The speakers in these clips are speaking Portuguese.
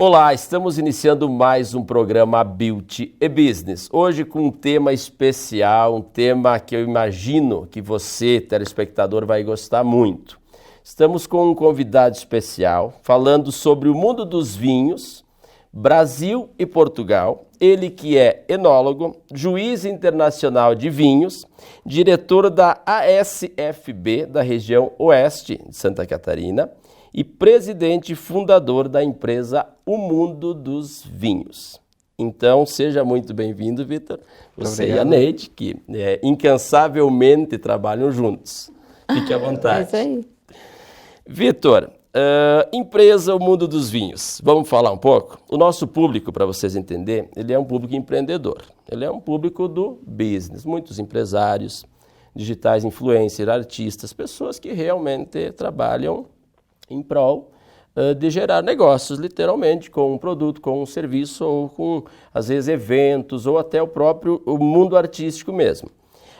Olá, estamos iniciando mais um programa Beauty e Business. Hoje com um tema especial, um tema que eu imagino que você, telespectador, vai gostar muito. Estamos com um convidado especial falando sobre o mundo dos vinhos, Brasil e Portugal. Ele que é enólogo, juiz internacional de vinhos, diretor da ASFB da região oeste de Santa Catarina e presidente e fundador da empresa O Mundo dos Vinhos. Então, seja muito bem-vindo, Vitor. Você e a Neide, que incansavelmente trabalham juntos. Fique à vontade. É isso aí. Vitor, empresa O Mundo dos Vinhos. Vamos falar um pouco? O nosso público, para vocês entenderem, ele é um público empreendedor. Ele é um público do business. Muitos empresários, digitais influencers, artistas, pessoas que realmente trabalham em prol de gerar negócios, literalmente, com um produto, com um serviço, ou com, às vezes, eventos, ou até o mundo artístico mesmo.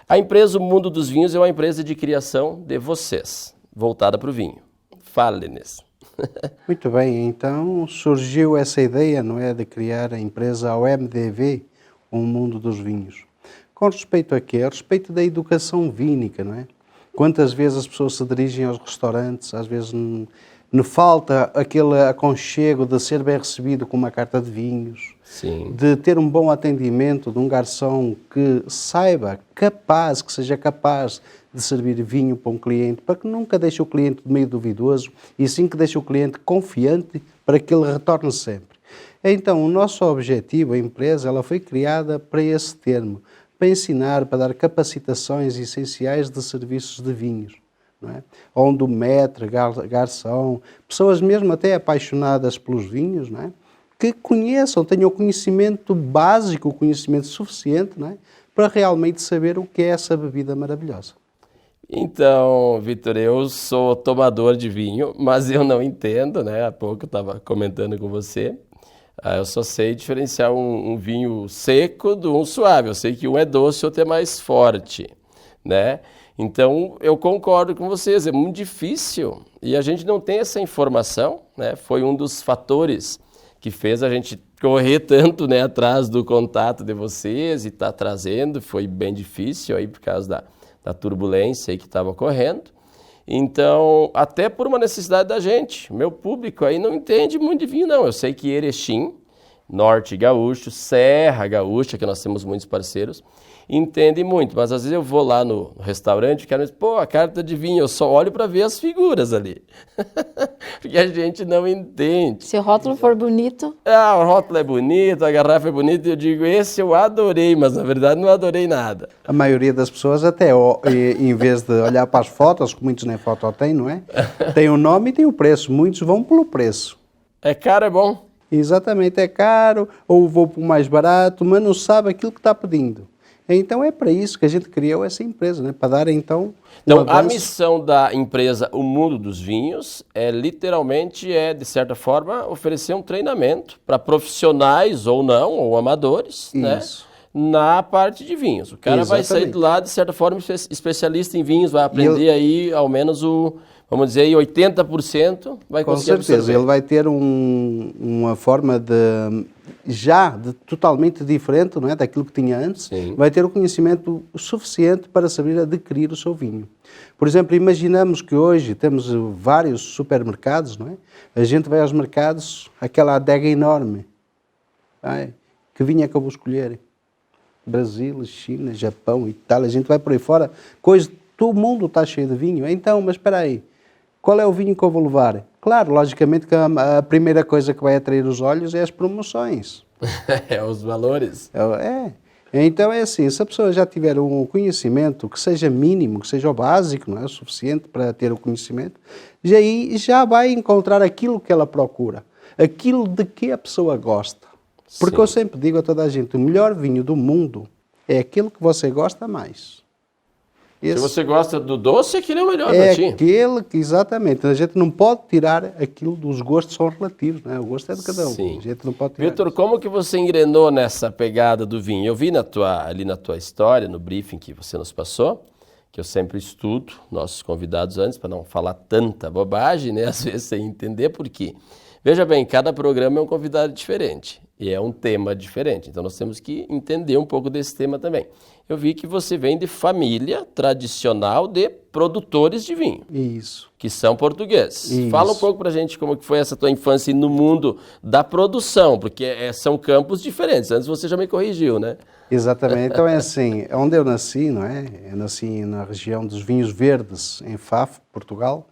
A empresa O Mundo dos Vinhos é uma empresa de criação de vocês, voltada para o vinho. Fale-nos. Muito bem, então surgiu essa ideia, não é, de criar a empresa OMDV, O Mundo dos Vinhos. Com respeito a quê? A respeito da educação vínica, não é? Quantas vezes as pessoas se dirigem aos restaurantes, às vezes não falta aquele aconchego de ser bem recebido com uma carta de vinhos, Sim. de ter um bom atendimento de um garçom que saiba, que seja capaz de servir vinho para um cliente, para que nunca deixe o cliente meio duvidoso e sim que deixe o cliente confiante para que ele retorne sempre. Então, o nosso objetivo, a empresa, ela foi criada para esse termo, para ensinar, para dar capacitações essenciais de serviços de vinhos, não é? Onde o maître, garçom, pessoas mesmo até apaixonadas pelos vinhos, não é? Que conheçam, tenham o conhecimento básico, o conhecimento suficiente, não é? Para realmente saber o que é essa bebida maravilhosa. Então, Vitor, eu sou tomador de vinho, mas eu não entendo, né? Há pouco eu estava comentando com você. Eu só sei diferenciar um vinho seco de um suave. Eu sei que um é doce, outro é mais forte, né? Então, eu concordo com vocês, é muito difícil e a gente não tem essa informação, né? Foi um dos fatores que fez a gente correr tanto, né, atrás do contato de vocês e tá trazendo. Foi bem difícil aí por causa da turbulência aí que estava ocorrendo. Então, até por uma necessidade da gente, meu público aí não entende muito de vinho não. Eu sei que Erechim, Norte Gaúcho, Serra Gaúcha, que nós temos muitos parceiros, entendem muito, mas às vezes eu vou lá no restaurante e quero dizer, pô, a carta de vinho, eu só olho para ver as figuras ali, porque a gente não entende. Se o rótulo for bonito... Ah, o rótulo é bonito, a garrafa é bonita, eu digo, esse eu adorei, mas na verdade não adorei nada. A maioria das pessoas até, em vez de olhar para as fotos, que muitos nem foto têm, não é? Tem o nome e tem o preço, muitos vão pelo preço. É caro, é bom? Exatamente, é caro, ou vou para o mais barato, mas não sabe aquilo que está pedindo. Então é para isso que a gente criou essa empresa, né? Para dar então... Então a missão da empresa O Mundo dos Vinhos literalmente de certa forma, oferecer um treinamento para profissionais ou não, ou amadores, né? Na parte de vinhos. O cara vai sair de lá, de certa forma, especialista em vinhos, vai aprender aí ao menos vamos dizer, 80% vai conseguir absorver. Com certeza, ele vai ter uma forma totalmente diferente, não é, daquilo que tinha antes. Sim. Vai ter o conhecimento suficiente para saber adquirir o seu vinho. Por exemplo, imaginamos que hoje temos vários supermercados, não é? A gente vai aos mercados, aquela adega enorme, que vinho é que eu vou escolher? Brasil, China, Japão, Itália, a gente vai por aí fora, todo mundo está cheio de vinho. Então, mas espera aí, qual é o vinho que eu vou levar? Claro, logicamente que a primeira coisa que vai atrair os olhos é as promoções. Os valores. Então é assim, se a pessoa já tiver um conhecimento que seja mínimo, que seja o básico, não é o suficiente para ter o conhecimento, já vai encontrar aquilo que ela procura, aquilo de que a pessoa gosta. Porque eu sempre digo a toda a gente, o melhor vinho do mundo é aquele que você gosta mais. Se você gosta do doce, aquele é o melhor para ti. É aquele que, exatamente, a gente não pode tirar aquilo dos gostos, são relativos, né? O gosto é de cada um. Sim. A gente não pode tirar. Vitor, como que você engrenou nessa pegada do vinho? Eu vi ali na tua história, no briefing que você nos passou, que eu sempre estudo nossos convidados antes, para não falar tanta bobagem, né? Às vezes sem entender por quê. Veja bem, cada programa é um convidado diferente e é um tema diferente. Então nós temos que entender um pouco desse tema também. Eu vi que você vem de família tradicional de produtores de vinho. Isso. Que são portugueses. Isso. Fala um pouco pra gente como que foi essa tua infância no mundo da produção, porque são campos diferentes. Antes você já me corrigiu, né? Exatamente. Então é assim, onde eu nasci, não é? Eu nasci na região dos Vinhos Verdes, em Faf, Portugal,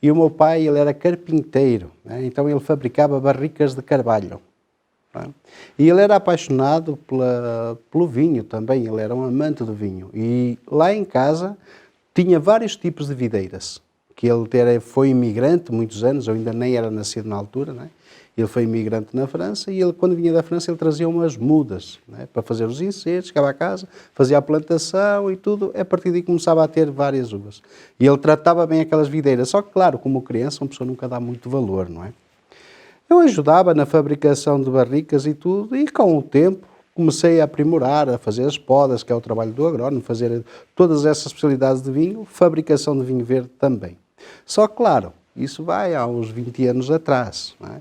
e o meu pai, ele era carpinteiro, né? Então ele fabricava barricas de carvalho. Tá? E ele era apaixonado pelo vinho também, ele era um amante do vinho. E lá em casa tinha vários tipos de videiras, que ele foi imigrante muitos anos, eu ainda nem era nascido na altura, né? Ele foi imigrante na França e ele, quando vinha da França, ele trazia umas mudas, né, para fazer os encedos, chegava a casa, fazia a plantação e tudo, a partir daí começava a ter várias uvas. E ele tratava bem aquelas videiras, só que, claro, como criança, uma pessoa nunca dá muito valor, não é? Eu ajudava na fabricação de barricas e tudo, e com o tempo comecei a aprimorar, a fazer as podas, que é o trabalho do agrónomo, fazer todas essas especialidades de vinho, fabricação de vinho verde também. Só que, claro, isso vai há uns 20 anos atrás, não é?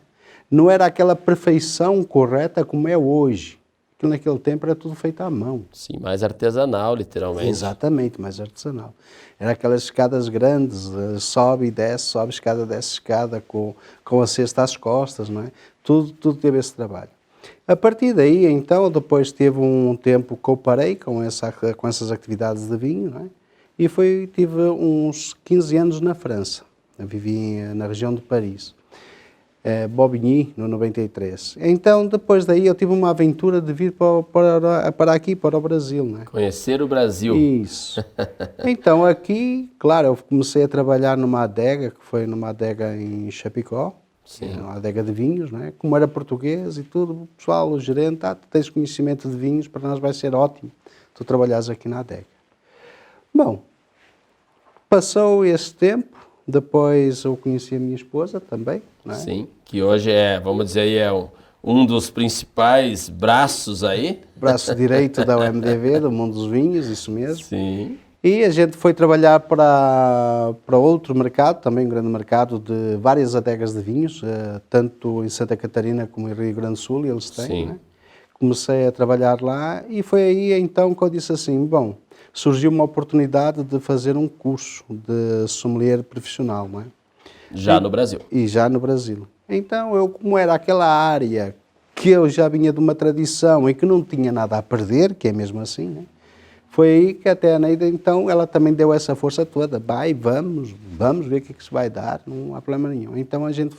Não era aquela perfeição correta como é hoje. Aquilo naquele tempo era tudo feito à mão. Sim, mais artesanal, literalmente. Exatamente, mais artesanal. Era aquelas escadas grandes, sobe e desce, sobe escada, desce escada, com a cesta às costas, não é? Tudo teve esse trabalho. A partir daí, então, depois teve um tempo que eu parei com essas atividades de vinho, não é? E tive uns 15 anos na França. Eu vivi na região de Paris. Bobigny, no 93. Então, depois daí, eu tive uma aventura de vir para aqui, para o Brasil, né? Conhecer o Brasil. Isso. Então, aqui, claro, eu comecei a trabalhar numa adega, que foi numa adega em Chapecó, uma adega de vinhos, né? Como era português e tudo, o pessoal, o gerente, tu tens conhecimento de vinhos, para nós vai ser ótimo tu trabalhares aqui na adega. Bom, passou esse tempo, depois eu conheci a minha esposa também, não é? Sim, que hoje vamos dizer aí, um dos principais braços aí. Braço direito da UMDV, do Mundo dos Vinhos, isso mesmo. Sim. E a gente foi trabalhar para outro mercado, também um grande mercado de várias adegas de vinhos, tanto em Santa Catarina como em Rio Grande do Sul, eles têm. Sim. Né? Comecei a trabalhar lá e foi aí então que eu disse assim, bom, surgiu uma oportunidade de fazer um curso de sommelier profissional, não é? Já no Brasil. E já no Brasil. Então, eu, como era aquela área que eu já vinha de uma tradição e que não tinha nada a perder, que é mesmo assim, né? Foi aí que até a Neida, então, ela também deu essa força toda. Vai, vamos ver o que se vai dar, não há problema nenhum. Então, a gente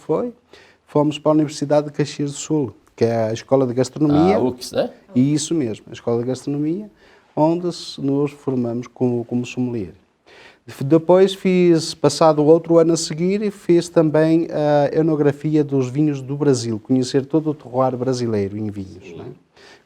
fomos para a Universidade de Caxias do Sul, que é a Escola de Gastronomia. A UX, né? E isso mesmo, a Escola de Gastronomia, onde nos formamos como sommelier. Depois passado o outro ano a seguir, fiz também a enografia dos vinhos do Brasil, conhecer todo o terroir brasileiro em vinhos, não é?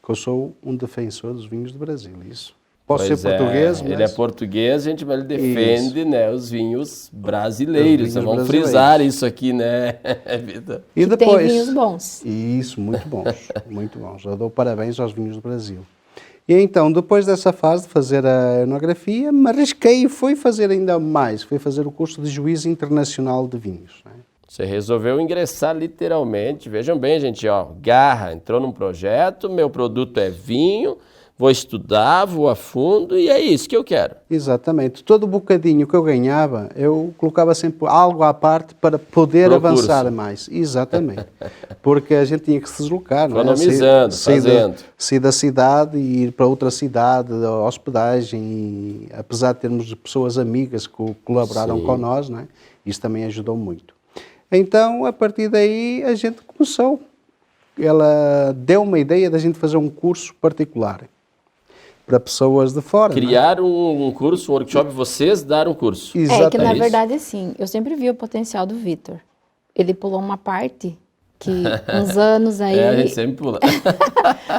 Que eu sou um defensor dos vinhos do Brasil, isso. Posso ser português, mas... Ele é português, gente, mas ele defende, né, os vinhos brasileiros. Os vinhos Vamos brasileiros. frisar isso aqui, né, Vitor? E que depois, tem vinhos bons. Isso, muito bons, muito bons. Eu dou parabéns aos vinhos do Brasil. E então, depois dessa fase de fazer a enografia, me arrisquei e fui fazer ainda mais. Fui fazer o curso de juiz internacional de vinhos. Né? Você resolveu ingressar literalmente. Vejam bem, gente, ó, garra, entrou num projeto, meu produto é vinho, vou estudar, vou a fundo e é isso que eu quero. Exatamente. Todo bocadinho que eu ganhava, eu colocava sempre algo à parte para poder avançar mais. Exatamente. Porque a gente tinha que se deslocar, não é? Economizando, fazendo. Sair da cidade e ir para outra cidade, hospedagem. E, apesar de termos pessoas amigas que colaboraram com nós, não é? Isso também ajudou muito. Então, a partir daí, a gente começou. Ela deu uma ideia da gente fazer um curso particular para pessoas de fora. Criar um curso, um workshop, vocês daram um curso. Exatamente. É que, na verdade, assim, eu sempre vi o potencial do Vitor. Ele pulou uma parte que uns anos aí... a gente sempre pula.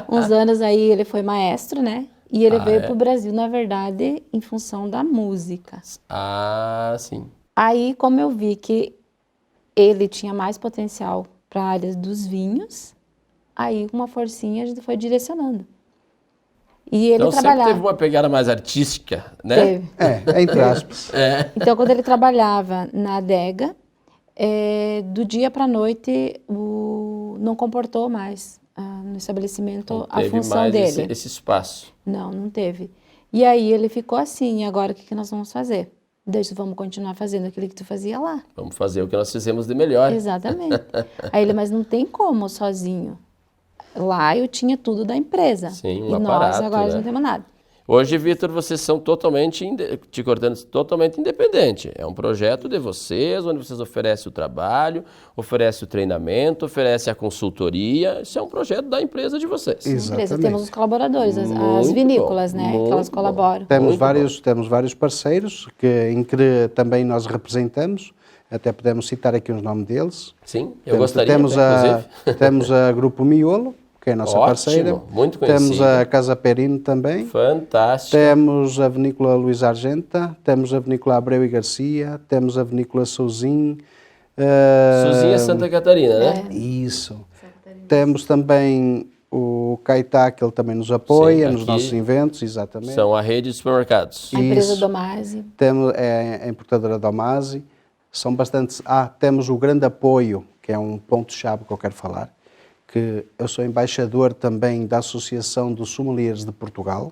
uns anos aí ele foi maestro, né? E ele veio para o Brasil, na verdade, em função da música. Ah, sim. Aí, como eu vi que ele tinha mais potencial para a área dos vinhos, aí, com uma forcinha, a gente foi direcionando. E ele Então trabalhava... sempre teve uma pegada mais artística, né? Teve. Entre aspas. Então, quando ele trabalhava na adega, do dia para a noite, não comportou mais no estabelecimento Não a teve função mais dele. esse espaço. Não teve. E aí ele ficou assim, e agora o que nós vamos fazer? Vamos continuar fazendo aquilo que tu fazia lá. Vamos fazer o que nós fizemos de melhor. Exatamente. Aí ele, mas não tem como sozinho. Lá eu tinha tudo da empresa. Sim, um e nós aparato, agora né? não temos nada. Hoje, Vitor, vocês são totalmente, te cortando, totalmente independente. É um projeto de vocês, onde vocês oferecem o trabalho, oferecem o treinamento, oferecem a consultoria. Isso é um projeto da empresa de vocês. Empresa, temos os colaboradores, as Muito vinícolas, bom, né? Que elas muito colaboram. Temos Muito vários parceiros em que também nós representamos, até podemos citar aqui os nomes deles. Sim, eu gostaria, temos inclusive. temos a Grupo Miolo, que é a nossa Ótimo, parceira. muito Temos conhecida. a Casa Perino também. Fantástico. Temos a Vinícola Luís Argenta, temos a Vinícola Abreu e Garcia, temos a Vinícola Souzin. Sozinha Santa Catarina, né? Isso. Temos também o Caetá, que ele também nos apoia Sim, nos aqui nossos eventos, exatamente. São a rede de supermercados. A empresa Isso. Domase. Temos a importadora Domase. São bastantes. Temos o grande apoio, que é um ponto-chave que eu quero falar, que eu sou embaixador também da Associação dos Sommeliers de Portugal.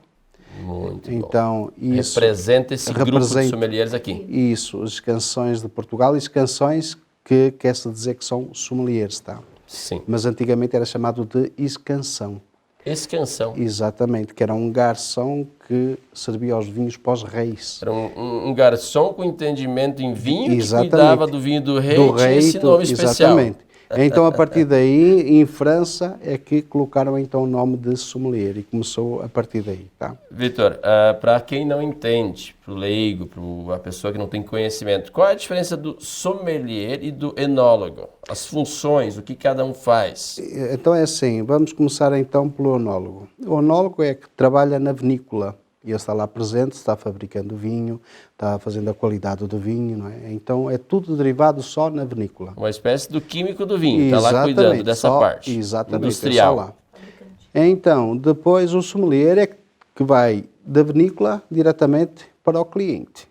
Muito Então, bom. isso Representa esse grupo de representa- sommeliers aqui. Isso, as canções de Portugal e as canções que quer-se dizer que são sommeliers, tá? Sim. Mas antigamente era chamado de escanção. Esse canção. Exatamente, que era um garçom que servia os vinhos para os reis. Era um garçom com entendimento em vinho Exatamente. que cuidava do vinho do rei e tinha esse tudo, nome especial. exatamente. Então, a partir daí, em França, é que colocaram então o nome de sommelier e começou a partir daí, tá? Vitor, para quem não entende, para o leigo, para a pessoa que não tem conhecimento, qual é a diferença do sommelier e do enólogo? As funções, o que cada um faz? Então é assim, vamos começar então pelo onólogo. O onólogo é que trabalha na vinícola. E ele está lá presente, está fabricando vinho, está fazendo a qualidade do vinho, não é? Então é tudo derivado só na vinícola. Uma espécie do químico do vinho, está lá cuidando dessa parte exatamente, industrial. É só lá. Então, depois o sommelier é que vai da vinícola diretamente para o cliente.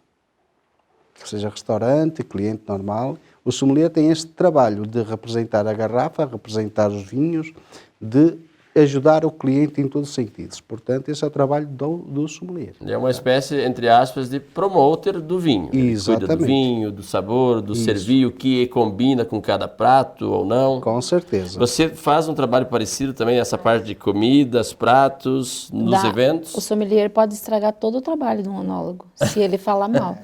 Seja restaurante, cliente normal. O sommelier tem este trabalho de representar a garrafa, representar os vinhos, de ajudar o cliente em todos os sentidos. Portanto, esse é o trabalho do sommelier. É uma espécie, entre aspas, de promoter do vinho. Ele cuida do Exatamente. vinho, do sabor, do servir, o que combina com cada prato ou não. Com certeza. Você faz um trabalho parecido também, essa parte de comidas, pratos, nos eventos? O sommelier pode estragar todo o trabalho de um onólogo, se ele falar mal.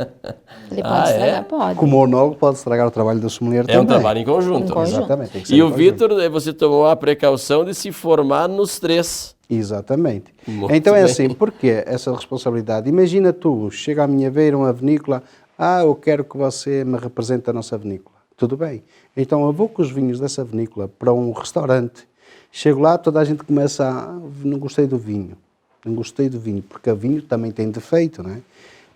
Ele pode Ah, estragar, é? pode. Como o onólogo pode estragar o trabalho do sommelier É também. um trabalho em conjunto. Em conjunto. Exatamente. Tem que ser E em o conjunto. Vitor, você tomou a precaução de se formar nos três. Exatamente. Muito Então é bem. assim, porquê essa responsabilidade? Imagina tu, chega à minha beira uma vinícola, eu quero que você me represente a nossa vinícola. Tudo bem. Então eu vou com os vinhos dessa vinícola para um restaurante. Chego lá, toda a gente começa não gostei do vinho. Não gostei do vinho, porque o vinho também tem defeito, não é?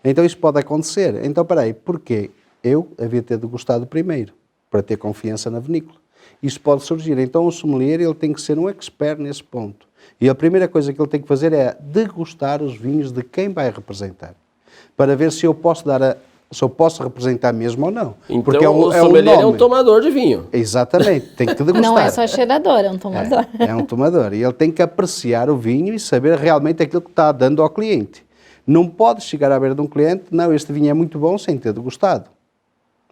Então isso pode acontecer. Então, peraí, porquê? Eu havia de ter degustado primeiro, para ter confiança na vinícola. Isso pode surgir. Então o sommelier ele tem que ser um expert nesse ponto. E a primeira coisa que ele tem que fazer é degustar os vinhos de quem vai representar, para ver se eu posso se eu posso representar mesmo ou não. Então Porque o sommelier é um tomador de vinho. Exatamente, tem que degustar. Não é só cheirador, é um tomador. É um tomador. E ele tem que apreciar o vinho e saber realmente aquilo que está dando ao cliente. Não pode chegar à beira de um cliente, não, este vinho é muito bom sem ter degustado.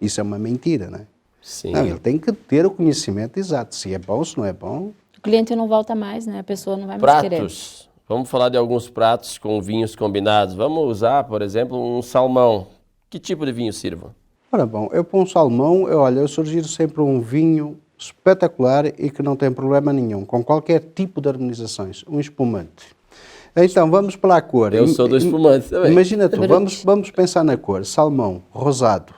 Isso é uma mentira, não é? Sim. Não, ele tem que ter o conhecimento exato. Se é bom, se não é bom. O cliente não volta mais, né? A pessoa não vai mais querer. Pratos. Vamos falar de alguns pratos com vinhos combinados. Vamos usar, por exemplo, um salmão. Que tipo de vinho sirva? Ora bom, eu para um salmão, eu sugiro sempre um vinho espetacular e que não tem problema nenhum, com qualquer tipo de harmonizações, um espumante. Então, vamos pela cor. Eu sou do espumante também. Imagina tu, vamos pensar na cor, salmão, rosado,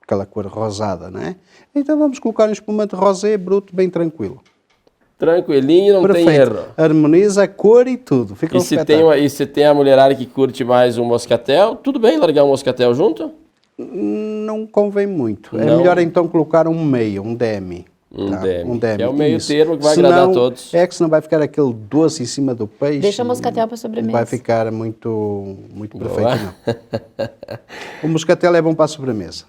aquela cor rosada, não é? Então vamos colocar um espumante rosé, bruto, bem tranquilo. Tranquilinho, não tem erro. Harmoniza a cor e tudo. Fica E um se espetáculo. tem a mulherada que curte mais um moscatel, tudo bem largar um moscatel junto? Não convém muito. É Não. melhor então colocar um meio, um demi. Um tá? demi, demi. que é o meio Isso. termo que vai agradar a todos. É que senão vai ficar aquele doce em cima do peixe. Deixa o moscatel para sobremesa. Vai ficar muito Boa. perfeito, não. O moscatel é bom para a sobremesa.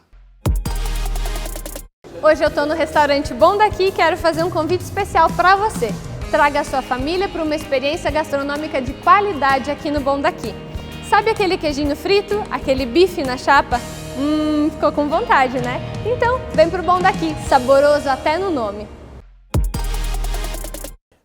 Hoje eu estou no restaurante Bom Daqui e quero fazer um convite especial para você. Traga a sua família para uma experiência gastronômica de qualidade aqui no Bom Daqui. Sabe aquele queijinho frito? Aquele bife na chapa? Ficou com vontade, né? Então, vem pro Bom Daqui, saboroso até no nome.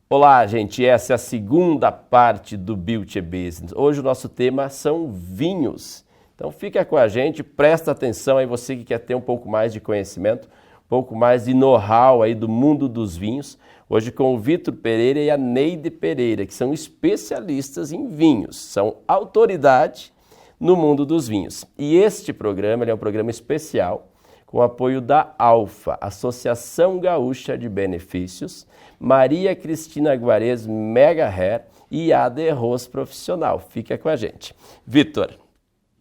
Olá, gente, essa é a segunda parte do Beauty Business. Hoje o nosso tema são vinhos. Então fica com a gente, presta atenção aí você que quer ter um pouco mais de conhecimento, um pouco mais de know-how aí do mundo dos vinhos. Hoje com o Vitor Pereira e a Neide Pereira, que são especialistas em vinhos, são autoridade no mundo dos vinhos. E este programa é um programa especial com o apoio da Alfa, Associação Gaúcha de Benefícios, Maria Cristina Guarez Mega Hair e AD Rose Profissional. Fica com a gente. Vitor,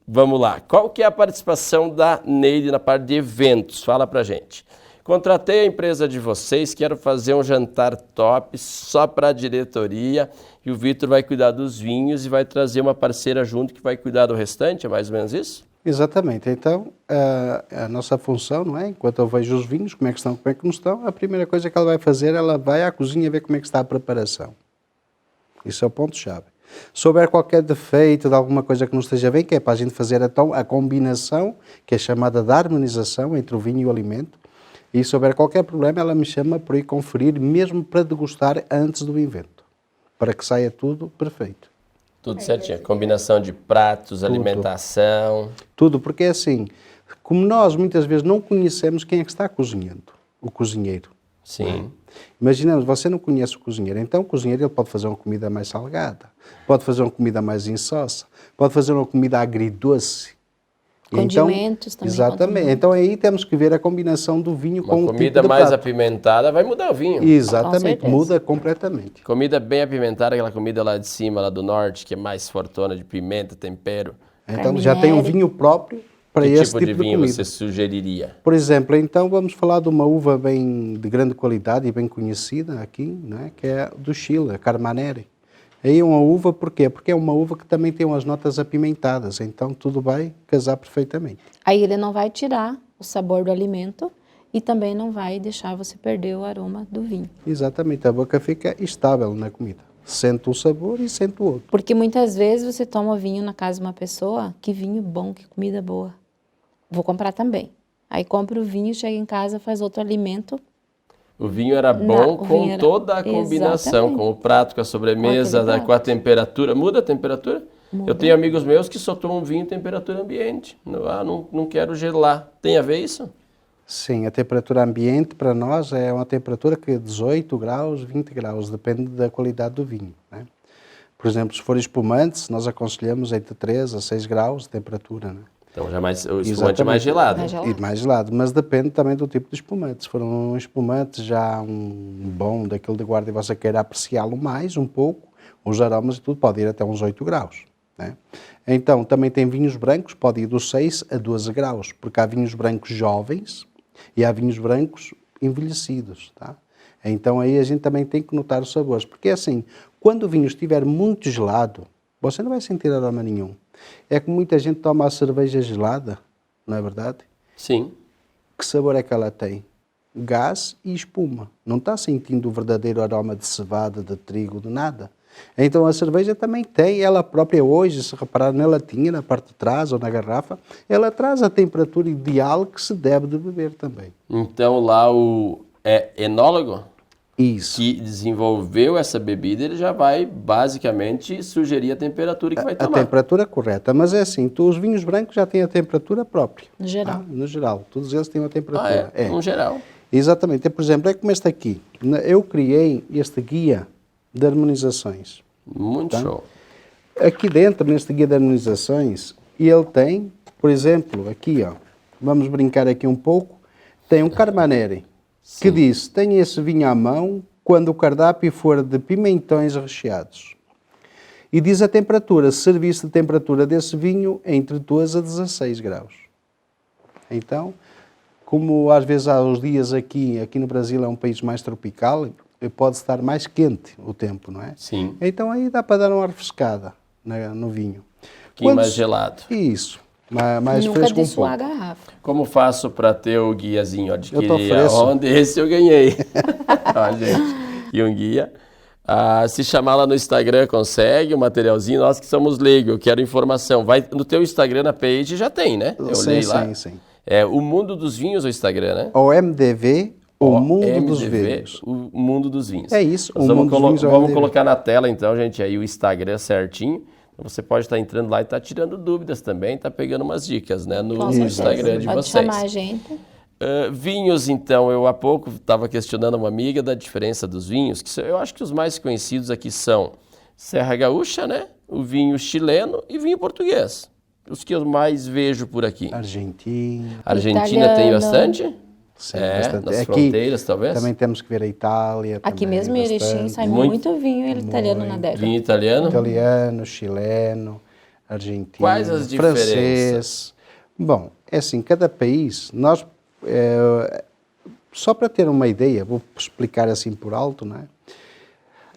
vamos lá. Qual que é a participação da Neide na parte de eventos? Fala pra gente. Contratei a empresa de vocês, quero fazer um jantar top só para a diretoria e o Vitor vai cuidar dos vinhos e vai trazer uma parceira junto que vai cuidar do restante, é mais ou menos isso? Exatamente. Então, a nossa função, não é? Enquanto eu vejo os vinhos, como é que estão, como é que não estão, a primeira coisa que ela vai fazer, ela vai à cozinha ver como é que está a preparação. Isso é o ponto-chave. Se houver qualquer defeito de alguma coisa que não esteja bem, que é para a gente fazer então a combinação, que é chamada de harmonização entre o vinho e o alimento, e se houver qualquer problema, ela me chama para ir conferir, mesmo para degustar antes do evento, para que saia tudo perfeito. Tudo certinho, combinação de pratos, alimentação. Tudo, porque é assim, como nós muitas vezes não conhecemos quem é que está cozinhando, o cozinheiro. Sim. Imaginemos, você não conhece o cozinheiro, então o cozinheiro ele pode fazer uma comida mais salgada, pode fazer uma comida mais insossa, pode fazer uma comida agridoce. Condimentos então, também. Exatamente. Então aí temos que ver a combinação do vinho com o tipo de comida mais prato. apimentada vai mudar o vinho. Exatamente, muda completamente. Comida bem apimentada, aquela comida lá de cima, lá do norte, que é mais fortona de pimenta, tempero. Então já tem um vinho próprio para Que esse tipo de vinho comida. você sugeriria? Por exemplo, então vamos falar de uma uva bem de grande qualidade e bem conhecida aqui, né, que é do Chile, a Carmanere. Aí uma uva, por quê? Porque é uma uva que também tem umas notas apimentadas, então tudo vai casar perfeitamente. Aí ele não vai tirar o sabor do alimento e também não vai deixar você perder o aroma do vinho. Exatamente, a boca fica estável na comida. Sente um sabor e sente o outro. Porque muitas vezes você toma vinho na casa de uma pessoa, que vinho bom, que comida boa. Vou comprar também. Aí compra o vinho, chega em casa, faz outro alimento. O vinho era bom com toda a combinação, Exatamente. com o prato, com a sobremesa, com a temperatura. Muda a temperatura? Muda. Eu tenho amigos meus que só tomam vinho em temperatura ambiente. Não quero gelar. Tem a ver isso? Sim, a temperatura ambiente para nós é uma temperatura que é 18 graus, 20 graus, depende da qualidade do vinho, né? Por exemplo, se for espumantes, nós aconselhamos entre 3 a 6 graus de temperatura, né? Então já o espumante é mais gelado. E mais gelado, mas depende também do tipo de espumante. Se for um espumante já bom, daquele de guarda e você queira apreciá-lo mais um pouco, os aromas e tudo pode ir até uns 8 graus. Né? Então também tem vinhos brancos, pode ir dos 6 a 12 graus, porque há vinhos brancos jovens e há vinhos brancos envelhecidos. Tá? Então aí a gente também tem que notar os sabores, porque assim, quando o vinho estiver muito gelado, você não vai sentir aroma nenhum. É que muita gente toma a cerveja gelada, não é verdade? Sim. Que sabor é que ela tem? Gás e espuma. Não está sentindo o verdadeiro aroma de cevada, de trigo, de nada. Então a cerveja também tem, ela própria hoje, se reparar na latinha, na parte de trás ou na garrafa, ela traz a temperatura ideal que se deve de beber também. Então lá o enólogo Isso. que desenvolveu essa bebida, ele já vai basicamente sugerir a temperatura que vai tomar. A temperatura correta, mas é assim, os vinhos brancos já têm a temperatura própria. No geral. No geral, todos eles têm uma temperatura. No geral. Exatamente. Por exemplo, é como este aqui. Eu criei este guia de harmonizações. Muito show. Aqui dentro, neste guia de harmonizações, ele tem, por exemplo, aqui, ó, vamos brincar aqui um pouco, tem um Carmanere, que diz, tenha esse vinho à mão quando o cardápio for de pimentões recheados. E diz a temperatura, serviço de temperatura desse vinho entre 12 a 16 graus. Então, como às vezes há os dias aqui no Brasil é um país mais tropical, pode estar mais quente o tempo, não é? Sim. Então aí dá para dar uma refrescada no vinho. Um pouquinho mais gelado. Isso. mais Nunca fresco um disso a pouco. garrafa. Como faço para ter o guiazinho? Eu te Adquirir ofereço. aonde? Esse eu ganhei. Ó, gente, e um guia. Se chamar lá no Instagram, consegue o materialzinho. Nós que somos leigos, eu quero informação. Vai no teu Instagram, na page, já tem, né? Eu olhei lá. Sim. É o Mundo dos Vinhos, o Instagram, né? O MDV, o Mundo MDV, dos Vinhos. O Mundo dos Vinhos. É isso, Nós o vamos Mundo dos Vinhos é o vamos MDV. colocar na tela, então, gente, aí o Instagram certinho. Você pode estar entrando lá e estar tirando dúvidas também, tá pegando umas dicas, né? No Com certeza. Instagram de Pode vocês. chamar a gente. Vinhos, então, eu há pouco estava questionando uma amiga da diferença dos vinhos, que eu acho que os mais conhecidos aqui são Serra Gaúcha, né? O vinho chileno e vinho português. Os que eu mais vejo por aqui. Argentina. Argentina Italiano. tem bastante? Sim, É, bastante. nas Aqui fronteiras, talvez? Também temos que ver a Itália. Aqui também, mesmo em Erechim bastante. sai Muito. muito vinho italiano na adega. Vinho italiano? Italiano, chileno, argentino, Quais as diferenças? francês. Bom, é assim, cada país, nós, só para ter uma ideia, vou explicar assim por alto, não é?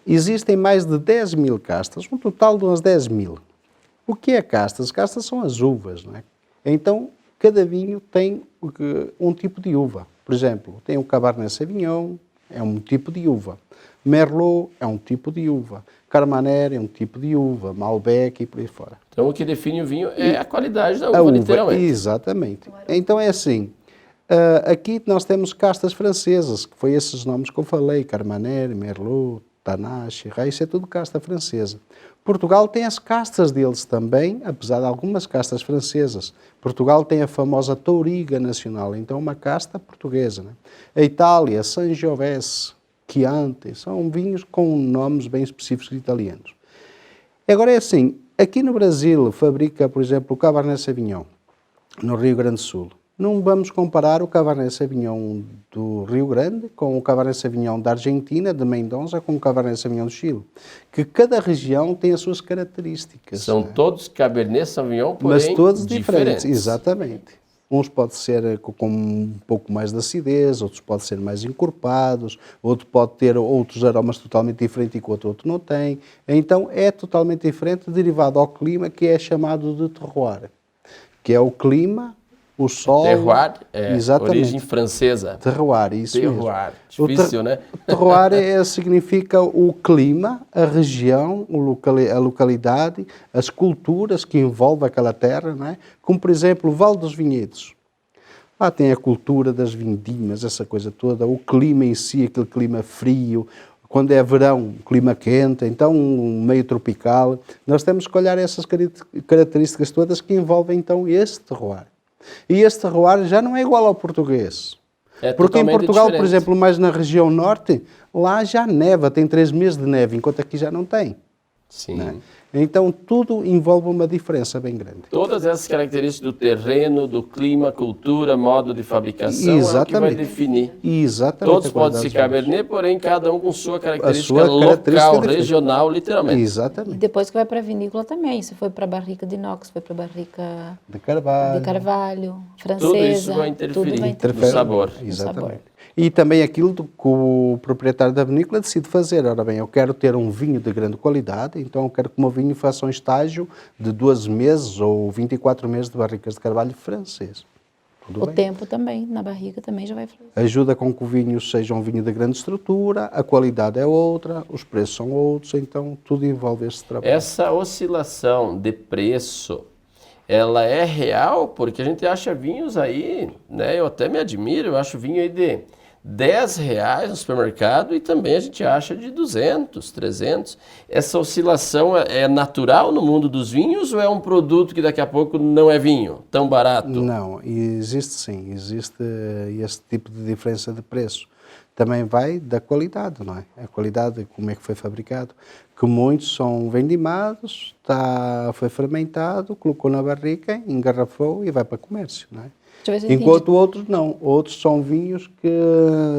Existem mais de 10 mil castas, um total de umas 10 mil. O que é castas? Castas são as uvas, não é? Então, cada vinho tem um tipo de uva. Por exemplo, tem o Cabernet Sauvignon, é um tipo de uva. Merlot é um tipo de uva. Carmenère é um tipo de uva. Malbec e por aí fora. Então, o que define o vinho é a qualidade da A uva, uva, literalmente. exatamente. Então é assim, aqui nós temos castas francesas, que foi esses nomes que eu falei, Carmenère, Merlot, Tanache, isso é tudo casta francesa. Portugal tem as castas deles também, apesar de algumas castas francesas. Portugal tem a famosa Touriga Nacional, então uma casta portuguesa, né? A Itália, Sangiovese, Chianti, são vinhos com nomes bem específicos italianos. Agora é assim, aqui no Brasil fabrica, por exemplo, o Cabernet Sauvignon, no Rio Grande do Sul. Não vamos comparar o Cabernet Sauvignon do Rio Grande com o Cabernet Sauvignon da Argentina, de Mendoza, com o Cabernet Sauvignon do Chile. Que cada região tem as suas características. São né? todos Cabernet Sauvignon, porém Mas todos diferentes. diferentes. Exatamente. Uns podem ser com um pouco mais de acidez, outros podem ser mais encorpados, outro pode ter outros aromas totalmente diferentes e que o outro não tem. Então é totalmente diferente, derivado ao clima que é chamado de terroir, que é o clima, o sol... Terroir exatamente. Origem francesa. Terroir, isso Terroir. mesmo. Difícil, né? O terroir significa o clima, a região, a localidade, as culturas que envolvem aquela terra, não é? Como, por exemplo, o Vale dos Vinhedos. Lá tem a cultura das vindimas, essa coisa toda, o clima em si, aquele clima frio, quando é verão, clima quente, então um meio tropical. Nós temos que olhar essas características todas que envolvem, então, esse terroir. E este terroir já não é igual ao português. Porque em Portugal, por exemplo, mais na região norte, lá já neva, tem 3 meses de neve, enquanto aqui já não tem. Sim. Né? Então tudo envolve uma diferença bem grande. Todas essas características do terreno, do clima, cultura, modo de fabricação é o que vai definir. Exatamente. Todos podem ser Cabernet, porém cada um com sua característica característica local, diferente. regional, literalmente. E Exatamente. depois que vai para a vinícola também. Se foi para a barrica de inox, foi para a barrica De carvalho. de carvalho, francesa. Tudo isso vai interferir no sabor. Exatamente. E também aquilo que o proprietário da vinícola decide fazer. Ora bem, eu quero ter um vinho de grande qualidade, então eu quero que o meu vinho faça um estágio de 12 meses ou 24 meses de barricas de carvalho francês. Tudo O bem. tempo também, na barriga também já vai fazer. Ajuda com que o vinho seja um vinho de grande estrutura, a qualidade é outra, os preços são outros, então tudo envolve este trabalho. Essa oscilação de preço, ela é real? Porque a gente acha vinhos aí, né? Eu até me admiro, eu acho vinho aí de R$10 no supermercado e também a gente acha de 200, 300. Essa oscilação é natural no mundo dos vinhos ou é um produto que daqui a pouco não é vinho, tão barato? Não, existe sim, existe esse tipo de diferença de preço. Também vai da qualidade, não é? A qualidade, como é que foi fabricado. Que muitos são vendimados, foi fermentado, colocou na barrica, engarrafou e vai para o comércio, não é? Enquanto outros não. Outros são vinhos que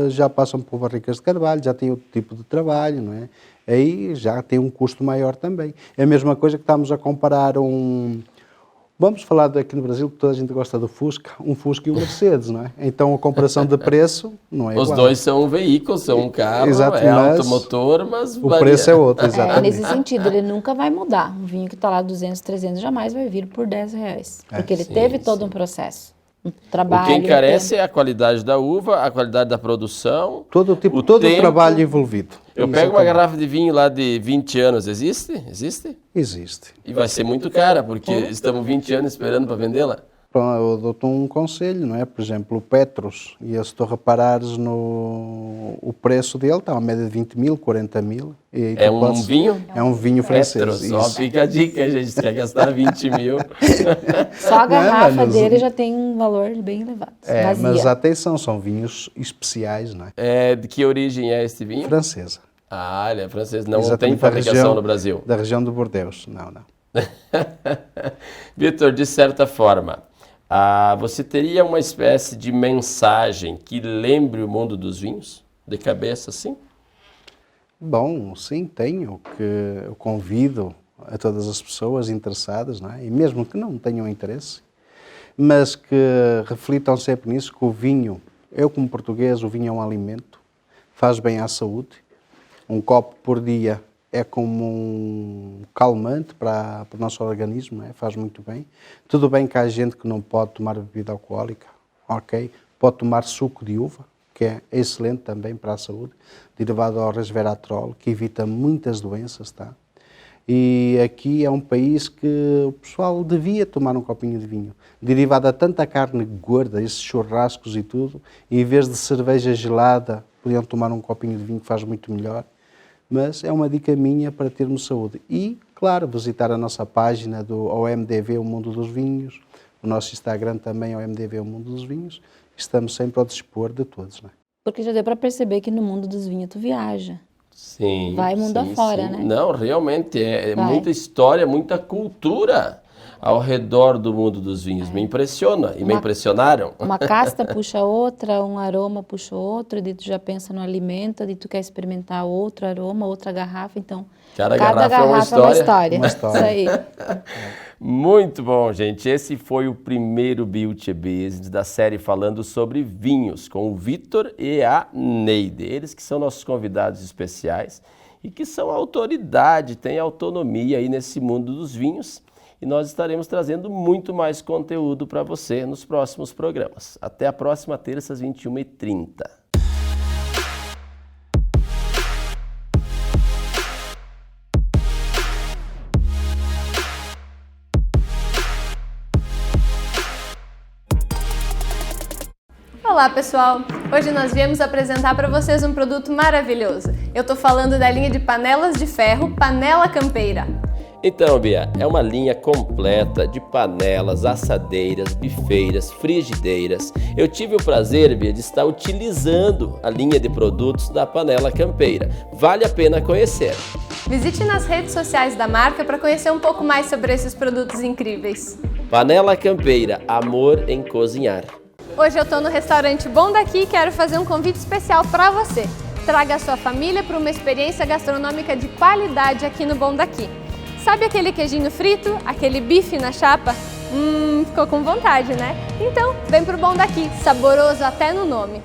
já passam por barricas de carvalho, já têm outro tipo de trabalho, não é? Aí já tem um custo maior também. É a mesma coisa que estamos a comparar um Vamos falar daqui no Brasil que toda a gente gosta do Fusca, um Fusca e um Mercedes, não é? Então a comparação de preço não é igual. Os dois são um veículo, são um carro, Exato, é mas automotor, mas o preço é outro, exatamente. Nesse sentido, ele nunca vai mudar. Um vinho que está lá 200, 300 jamais vai vir por R$10. Porque ele teve todo um processo. Um trabalho. O que encarece é a qualidade da uva, a qualidade da produção. Todo o trabalho envolvido. Eu pego uma garrafa de vinho lá de 20 anos, existe? Existe. E vai ser muito cara, porque estamos 20 anos esperando para vendê-la. Eu dou-te um conselho, não é? Por exemplo, o Petrus, e se tu reparares o preço dele, está a média de 20 mil, 40 mil. E É um vinho? É um vinho francês. Petrus, só fica a dica, gente, se quer gastar 20 mil. Só a garrafa mas- dele já tem um valor bem elevado. Mas atenção, são vinhos especiais, não é? De que origem é este vinho? Francesa. Ah, ele é francês, não Exatamente, tem fabricação da região- no Brasil. Da região de Bordeaux, não. Vitor, de certa forma, você teria uma espécie de mensagem que lembre o mundo dos vinhos? De cabeça, sim? Bom, sim, tenho, que eu convido a todas as pessoas interessadas, não é? E mesmo que não tenham interesse, mas que reflitam sempre nisso, que o vinho, eu como português, o vinho é um alimento, faz bem à saúde, um copo por dia é como um calmante para o nosso organismo, não é? Faz muito bem. Tudo bem que há gente que não pode tomar bebida alcoólica, ok? Pode tomar suco de uva, que é excelente também para a saúde, derivado ao resveratrol, que evita muitas doenças, tá? E aqui é um país que o pessoal devia tomar um copinho de vinho. Derivado a tanta carne gorda, esses churrascos e tudo, e em vez de cerveja gelada, podiam tomar um copinho de vinho que faz muito melhor. Mas é uma dica minha para termos saúde. E, claro, visitar a nossa página do OMDV, o Mundo dos Vinhos, o nosso Instagram também, OMDV, o Mundo dos Vinhos. Estamos sempre ao dispor de todos, não é? Porque já deu para perceber que no mundo dos vinhos tu viaja. Sim. Vai mundo sim, afora, sim. né? Não, realmente, é Vai. muita história, muita cultura ao redor do mundo dos vinhos. Me impressiona e me impressionaram. Uma casta puxa outra, um aroma puxa outro, daí tu já pensa no alimento, daí tu quer experimentar outro aroma, outra garrafa, então Cada cada garrafa é uma garrafa é uma história. Uma história. Isso aí. Muito bom, gente. Esse foi o primeiro Beauty Business da série falando sobre vinhos, com o Vitor e a Neide. Eles que são nossos convidados especiais e que são autoridade, têm autonomia aí nesse mundo dos vinhos. E nós estaremos trazendo muito mais conteúdo para você nos próximos programas. Até a próxima terça, às 21h30. Olá pessoal, hoje nós viemos apresentar para vocês um produto maravilhoso. Eu estou falando da linha de panelas de ferro Panela Campeira. Então, Bia, é uma linha completa de panelas, assadeiras, bifeiras, frigideiras. Eu tive o prazer, Bia, de estar utilizando a linha de produtos da Panela Campeira. Vale a pena conhecer. Visite nas redes sociais da marca para conhecer um pouco mais sobre esses produtos incríveis. Panela Campeira, amor em cozinhar. Hoje eu estou no restaurante Bom Daqui e quero fazer um convite especial para você. Traga a sua família para uma experiência gastronômica de qualidade aqui no Bom Daqui. Sabe aquele queijinho frito? Aquele bife na chapa? Ficou com vontade, né? Então, vem pro Bom Daqui, saboroso até no nome.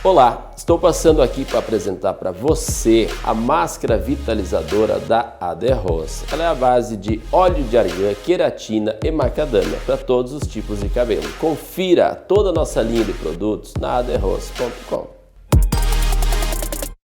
Olá, estou passando aqui para apresentar para você a máscara vitalizadora da Aderros. Ela é a base de óleo de argan, queratina e macadâmia para todos os tipos de cabelo. Confira toda a nossa linha de produtos na aderros.com.